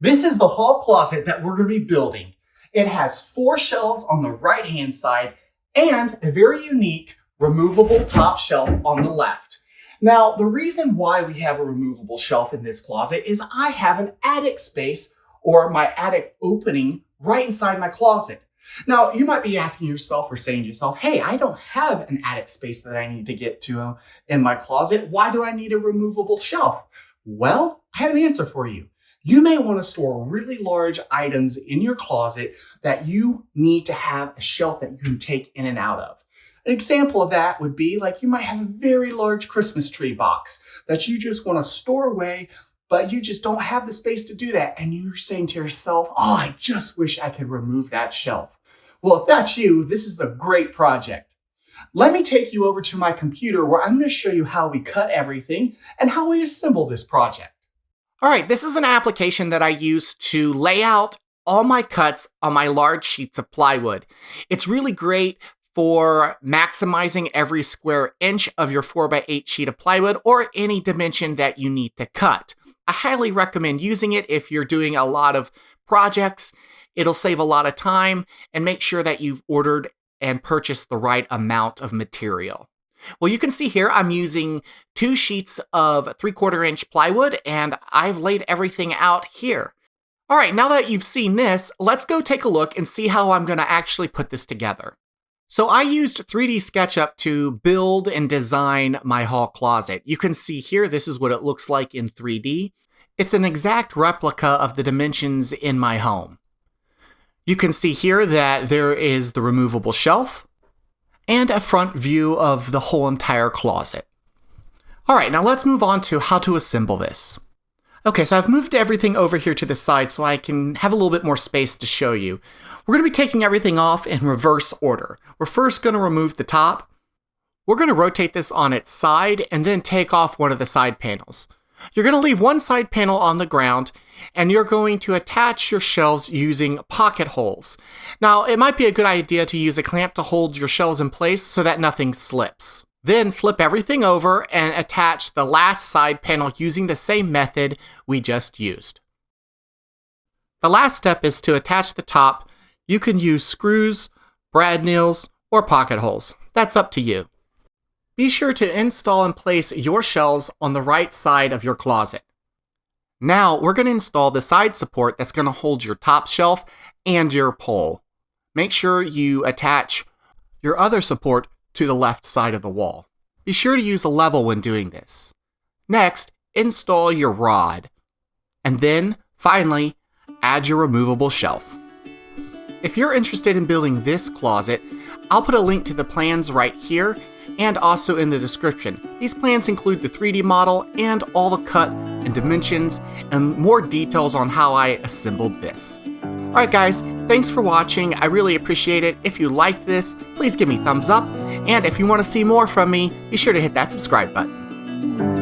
This is the hall closet that we're going to be building. It has 4 shelves on the right-hand side and a very unique removable top shelf on the left. Now, the reason why we have a removable shelf in this closet is I have an attic space or my attic opening right inside my closet. Now, you might be asking yourself or saying to yourself, hey, I don't have an attic space that I need to get to in my closet. Why do I need a removable shelf? Well, I have an answer for you. You may want to store really large items in your closet that you need to have a shelf that you can take in and out of. An example of that would be like you might have a very large Christmas tree box that you just want to store away, but you just don't have the space to do that. And you're saying to yourself, oh, I just wish I could remove that shelf. Well, if that's you, this is the great project. Let me take you over to my computer where I'm going to show you how we cut everything and how we assemble this project. All right, this is an application that I use to lay out all my cuts on my large sheets of plywood. It's really great for maximizing every square inch of your 4x8 sheet of plywood or any dimension that you need to cut. I highly recommend using it if you're doing a lot of projects. It'll save a lot of time and make sure that you've ordered and purchased the right amount of material. Well, you can see here I'm using 2 sheets of 3/4 inch plywood and I've laid everything out here. All right, now that you've seen this, let's go take a look and see how I'm going to actually put this together. So I used 3D SketchUp to build and design my hall closet. You can see here, this is what it looks like in 3D. It's an exact replica of the dimensions in my home. You can see here that there is the removable shelf and a front view of the whole entire closet. All right, now let's move on to how to assemble this. Okay, so I've moved everything over here to the side so I can have a little bit more space to show you. We're going to be taking everything off in reverse order. We're first going to remove the top. We're going to rotate this on its side and then take off one of the side panels. You're going to leave one side panel on the ground and you're going to attach your shelves using pocket holes. Now, it might be a good idea to use a clamp to hold your shelves in place so that nothing slips. Then flip everything over and attach the last side panel using the same method we just used. The last step is to attach the top. You can use screws, brad nails, or pocket holes. That's up to you. Be sure to install and place your shelves on the right side of your closet. Now we're going to install the side support that's going to hold your top shelf and your pole. Make sure you attach your other support to the left side of the wall. Be sure to use a level when doing this. Next, install your rod. And then, finally, add your removable shelf. If you're interested in building this closet, I'll put a link to the plans right here and also in the description. These plans include the 3D model and all the cut and dimensions and more details on how I assembled this. Alright guys, thanks for watching. I really appreciate it. If you liked this, please give me a thumbs up. And if you want to see more from me, be sure to hit that subscribe button.